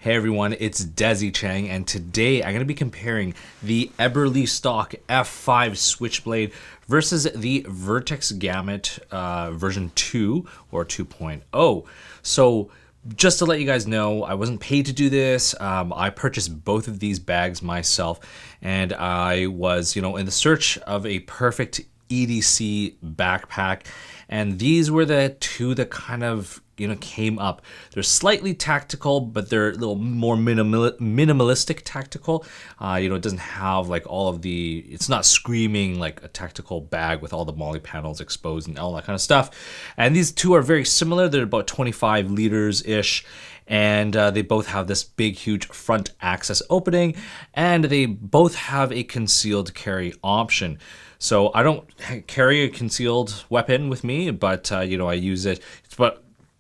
Hey everyone, it's Desy Cheng, and today I'm going to be comparing the Eberlestock F5 Switchblade versus the Vertx Gamut version 2 or 2.0. So just to let you guys know, I wasn't paid to do this. I purchased both of these bags myself, and I was, in the search of a perfect EDC backpack, and these were the two that kind of came up. They're slightly tactical, but they're a little more minimalistic tactical. It doesn't have like all of the, it's not screaming like a tactical bag with all the MOLLE panels exposed and all that kind of stuff. And these two are very similar. They're about 25 liters ish. And they both have this big, huge front access opening, and they both have a concealed carry option. So I don't carry a concealed weapon with me, but I use it. But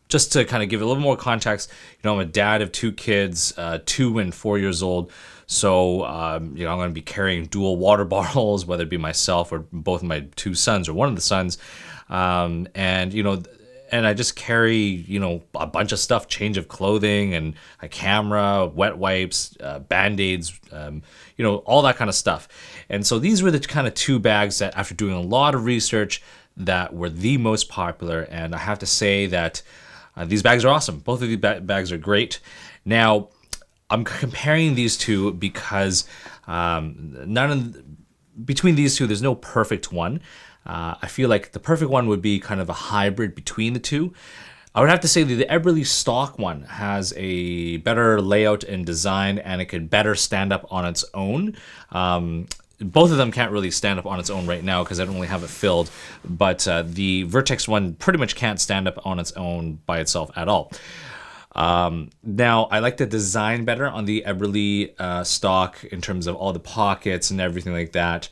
just to kind of give it a little more context, I'm a dad of two kids, 2 and 4 years old. So, I'm going to be carrying dual water bottles, whether it be myself or both of my two sons or one of the sons. And I just carry, a bunch of stuff, change of clothing and a camera, wet wipes, Band-Aids, all that kind of stuff. And so these were the kind of two bags that, after doing a lot of research, that were the most popular. And I have to say that these bags are awesome. Both of these bags are great. Now, I'm comparing these two because between these two, there's no perfect one. I feel like the perfect one would be kind of a hybrid between the two. I would have to say that the Eberlestock one has a better layout and design, and it could better stand up on its own. Both of them can't really stand up on its own right now because I don't really have it filled, but the Vertx one pretty much can't stand up on its own by itself at all. Now, I like the design better on the Eberlestock in terms of all the pockets and everything like that.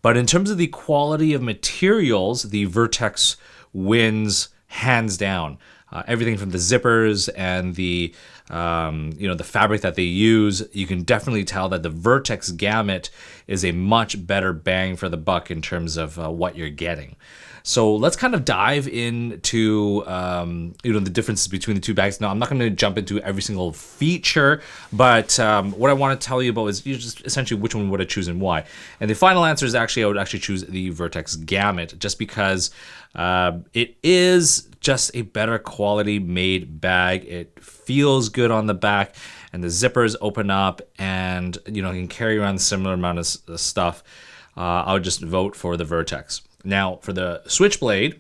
But in terms of the quality of materials, the Vertx wins hands down. Everything from the zippers and the the fabric that they use, you can definitely tell that the Vertx Gamut is a much better bang for the buck in terms of what you're getting. So let's kind of dive into the differences between the two bags. Now, I'm not going to jump into every single feature, but what I want to tell you about is just essentially which one would I choose and why. And the final answer is actually I would actually choose the Vertx Gamut, just because it is just a better quality made bag. It feels good on the back, and the zippers open up, and you can carry around a similar amount of stuff. I would just vote for the Vertx. Now, for the Switchblade,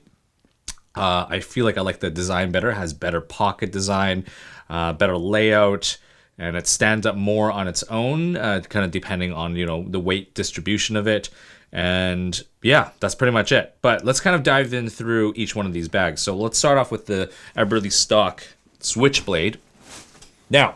I feel like I like the design better. It has better pocket design, better layout, and it stands up more on its own, kind of depending on, the weight distribution of it. And yeah, that's pretty much it. But let's kind of dive in through each one of these bags. So let's start off with the Eberlestock Switchblade. Now,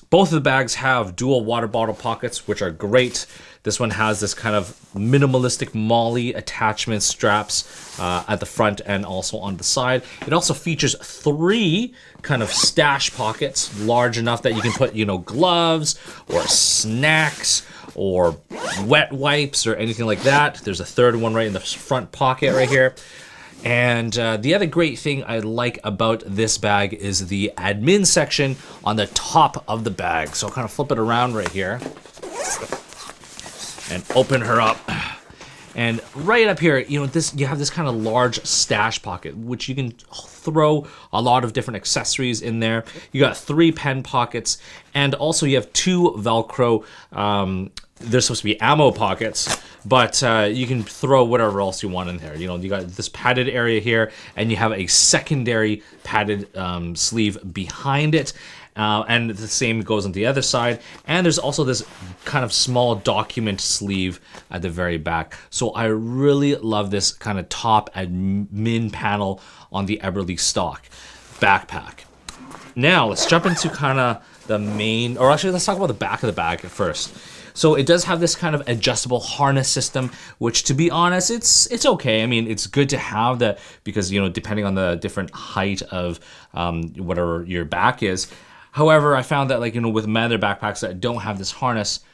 both of the bags have dual water bottle pockets, which are great. This one has this kind of minimalistic MOLLE attachment straps at the front and also on the side. It also features 3 kind of stash pockets, large enough that you can put, gloves or snacks or wet wipes or anything like that. There's a third one right in the front pocket right here. And the other great thing I like about this bag is the admin section on the top of the bag. So I'll kind of flip it around right here and open her up. And right up here, you have this kind of large stash pocket, which you can throw a lot of different accessories in there. You got 3 pen pockets, and also you have 2 Velcro. They're supposed to be ammo pockets, but you can throw whatever else you want in there. You got this padded area here, and you have a secondary padded sleeve behind it. And the same goes on the other side. And there's also this kind of small document sleeve at the very back. So I really love this kind of top admin panel on the Eberlestock backpack. Now, let's jump into kind of the main, or actually let's talk about the back of the bag first. So it does have this kind of adjustable harness system, which, to be honest, it's okay. I mean, it's good to have that because, depending on the different height of whatever your back is. However, I found that with my other backpacks that don't have this harness,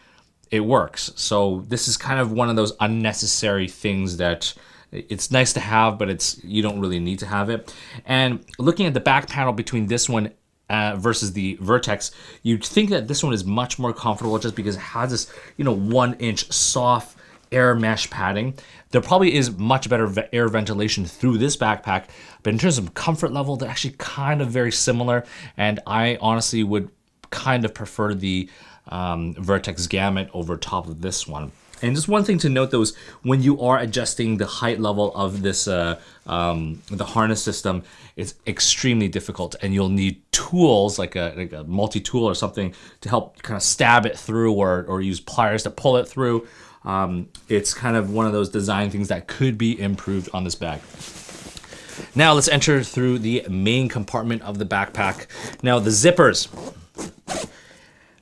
it works. So this is kind of one of those unnecessary things that it's nice to have, but you don't really need to have it. And looking at the back panel between this one versus the Vertx, you'd think that this one is much more comfortable just because it has this, 1-inch soft air mesh padding. There probably is much better air ventilation through this backpack, but in terms of comfort level, they're actually kind of very similar, and I honestly would kind of prefer the Vertx Gamut over top of this one. And just one thing to note though is when you are adjusting the height level of this the harness system, it's extremely difficult, and you'll need tools like a multi-tool or something to help kind of stab it through, or use pliers to pull it through. It's kind of one of those design things that could be improved on this bag. Now let's enter through the main compartment of the backpack. Now the zippers.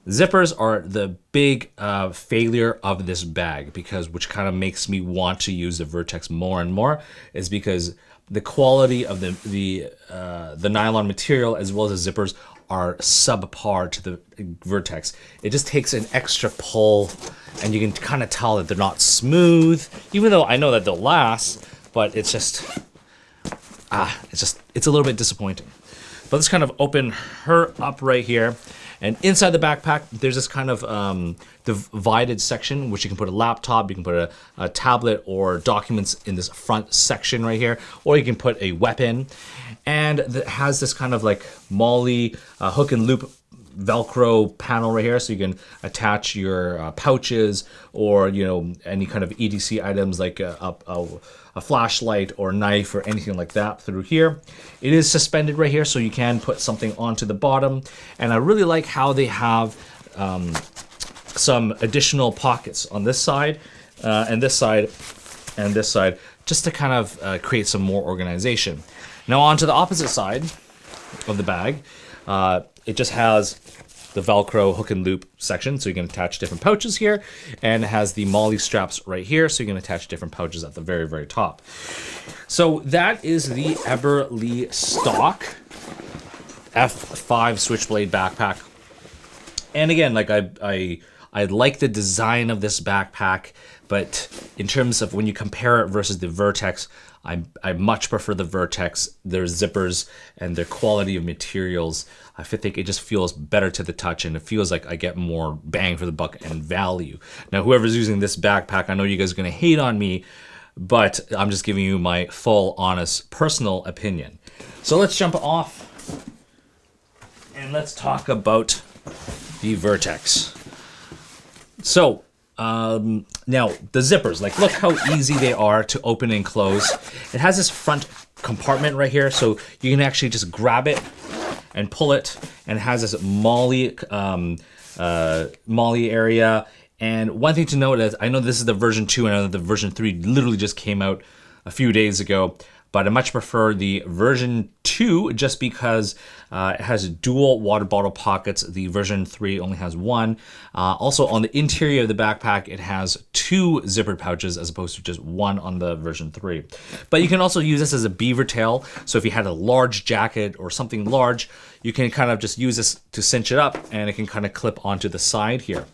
Zippers are the big failure of this bag, which kind of makes me want to use the Vertx more and more, is because the quality of the nylon material as well as the zippers are subpar to the Vertx. It just takes an extra pull, and you can kind of tell that they're not smooth, even though I know that they'll last, but it's a little bit disappointing. But let's kind of open her up right here. And inside the backpack, there's this kind of divided section, which you can put a laptop, you can put a tablet or documents in this front section right here, or you can put a weapon. And it has this kind of like MOLLE hook and loop Velcro panel right here, so you can attach your pouches or any kind of EDC items like a flashlight or knife or anything like that through here. It is suspended right here, so you can put something onto the bottom. And I really like how they have some additional pockets on this side and this side and this side, just to kind of create some more organization. Now onto the opposite side of the bag, it just has the Velcro hook and loop section, so you can attach different pouches here, and it has the MOLLE straps right here, so you can attach different pouches at the very, very top. So that is the Eberlestock F5 Switchblade backpack. And again, like I like the design of this backpack, but in terms of when you compare it versus the Vertx, I much prefer the Vertx, their zippers, and their quality of materials. I think it just feels better to the touch, and it feels like I get more bang for the buck and value. Now, whoever's using this backpack, I know you guys are going to hate on me, but I'm just giving you my full, honest, personal opinion. So let's jump off, and let's talk about the Vertx. So, now the zippers, like, look how easy they are to open and close. It has this front compartment right here, so you can actually just grab it and pull it, and it has this MOLLE area. And one thing to note is, I know this is the version 2, and I know the version 3 literally just came out a few days ago, but I much prefer the version 2 just because it has dual water bottle pockets. The version 3 only has one. Also, on the interior of the backpack, it has 2 zippered pouches as opposed to just one on the version 3. But you can also use this as a beaver tail. So if you had a large jacket or something large, you can kind of just use this to cinch it up, and it can kind of clip onto the side here.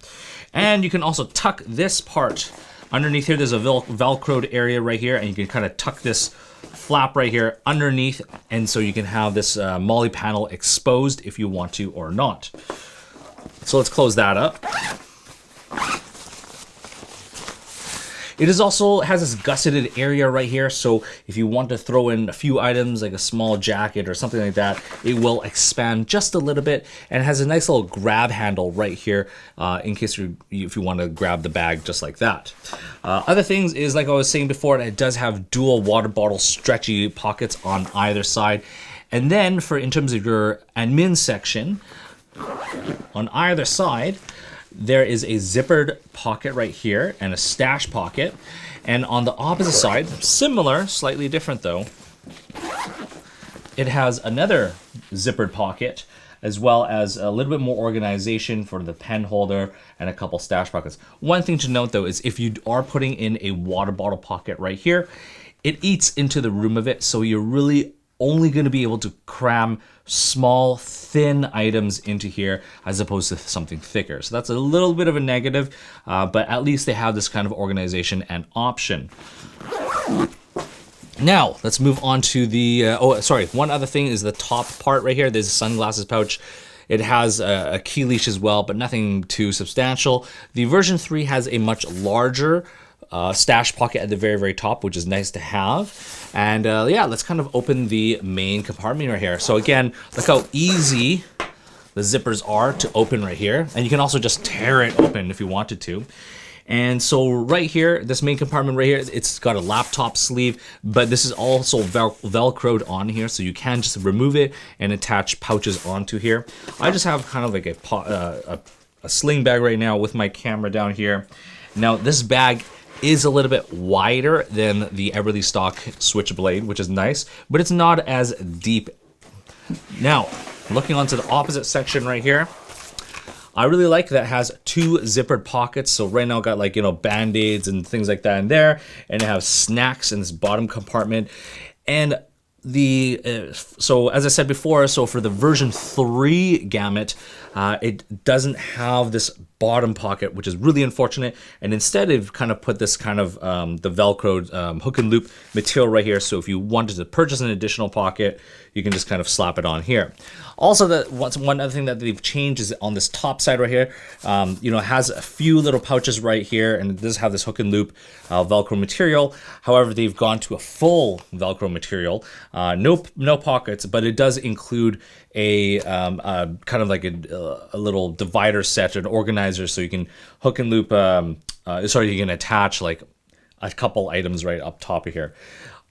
And you can also tuck this part underneath here. There's a Velcroed area right here, and you can kind of tuck this flap right here underneath, and so you can have this MOLLE panel exposed if you want to or not. So let's close that up. It is also has this gusseted area right here, so if you want to throw in a few items like a small jacket or something like that, it will expand just a little bit, and it has a nice little grab handle right here in case if you want to grab the bag just like that. Other things is, like I was saying before, it does have dual water bottle stretchy pockets on either side. And then in terms of your admin section, on either side, there is a zippered pocket right here and a stash pocket. And on the opposite side, similar, slightly different though, it has another zippered pocket, as well as a little bit more organization for the pen holder and a couple stash pockets. One thing to note though is if you are putting in a water bottle pocket right here, it eats into the room of it, so you're really only going to be able to cram small, thin items into here as opposed to something thicker. So that's a little bit of a negative, but at least they have this kind of organization and option. Now, let's move on to the, one other thing is the top part right here. There's a sunglasses pouch. It has a key leash as well, but nothing too substantial. The version 3 has a much larger stash pocket at the very, very top, which is nice to have. And yeah, let's kind of open the main compartment right here. So again, look how easy the zippers are to open right here. And you can also just tear it open if you wanted to. And so right here, this main compartment right here, it's got a laptop sleeve, but this is also velcroed on here, so you can just remove it and attach pouches onto here. I just have kind of like a sling bag right now with my camera down here. Now this bag is a little bit wider than the Eberlestock Switchblade, which is nice, but it's not as deep. Now, looking onto the opposite section right here, I really like that it has 2 zippered pockets. So right now I've got, like, you know, band-aids and things like that in there, and it has snacks in this bottom compartment. And the so as I said before, so for the version 3 Gamut, it doesn't have this bottom pocket, which is really unfortunate, and instead they've kind of put this kind of the velcroed hook and loop material right here, so if you wanted to purchase an additional pocket, you can just kind of slap it on here. Also, one other thing that they've changed is on this top side right here, you know, it has a few little pouches right here, and it does have this hook and loop velcro material. However, they've gone to a full velcro material, no pockets, but it does include a kind of like a little divider set, an organizer, so you can hook and loop, you can attach like a couple items right up top of here.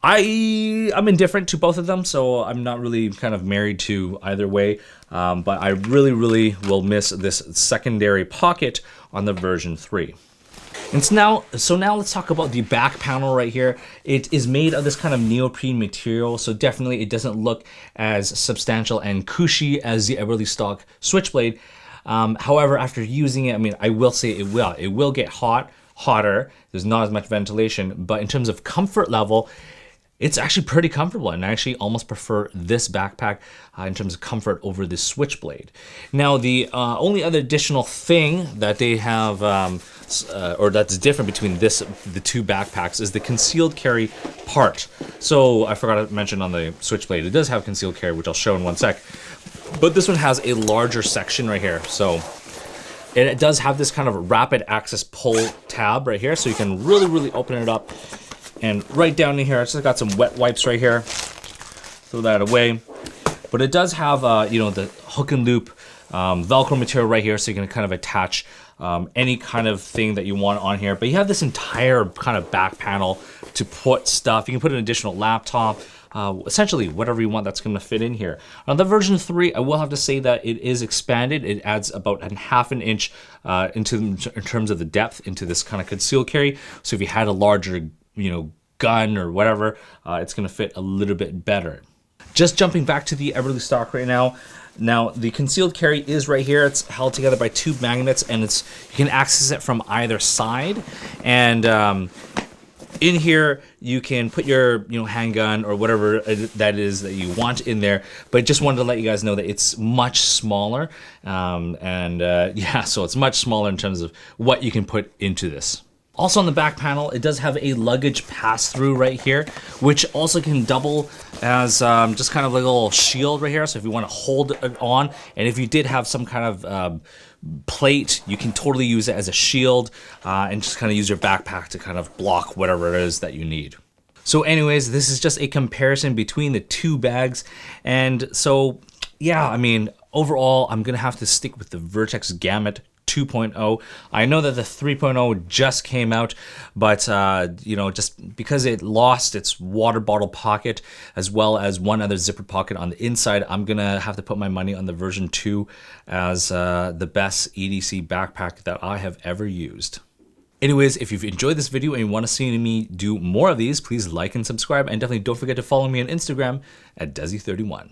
I'm indifferent to both of them, so I'm not really kind of married to either way, but I really will miss this secondary pocket on the version 3. And so now let's talk about the back panel right here. It is made of this kind of neoprene material, so definitely it doesn't look as substantial and cushy as the Eberlestock Switchblade. However, after using it, I mean, I will say it will get hotter. There's not as much ventilation, but in terms of comfort level, it's actually pretty comfortable, and I actually almost prefer this backpack in terms of comfort over this Switchblade. Now, the only other additional thing that they have, or that's different between the two backpacks, is the concealed carry part. So I forgot to mention on the Switchblade, it does have concealed carry, which I'll show in one sec. But this one has a larger section right here. So it does have this kind of rapid access pull tab right here, so you can really open it up. And right down in here, it's just got some wet wipes right here. Throw that away. But it does have, you know, the hook and loop Velcro material right here, so you can kind of attach any kind of thing that you want on here. But you have this entire kind of back panel to put stuff. You can put an additional laptop, essentially whatever you want that's going to fit in here. On the version 3, I will have to say that it is expanded. It adds about ½ an inch in terms of the depth into this kind of concealed carry. So if you had a larger, you know, gun or whatever, it's going to fit a little bit better. Just jumping back to the Eberlestock right now. Now, the concealed carry is right here. It's held together by 2 magnets, and you can access it from either side. And in here, you can put your, you know, handgun or whatever that is that you want in there. But just wanted to let you guys know that it's much smaller, yeah, so it's much smaller in terms of what you can put into this. Also on the back panel, it does have a luggage pass-through right here, which also can double as just kind of like a little shield right here. So if you want to hold it on, and if you did have some kind of plate, you can totally use it as a shield and just kind of use your backpack to kind of block whatever it is that you need. So anyways, this is just a comparison between the two bags. And so, yeah, I mean, overall, I'm going to have to stick with the Vertx Gamut 2.0. I know that the 3.0 just came out, but you know, just because it lost its water bottle pocket as well as one other zipper pocket on the inside, I'm gonna have to put my money on the version 2 as the best EDC backpack that I have ever used. Anyways, if you've enjoyed this video and you want to see me do more of these, please like and subscribe, and definitely don't forget to follow me on Instagram at Desy31.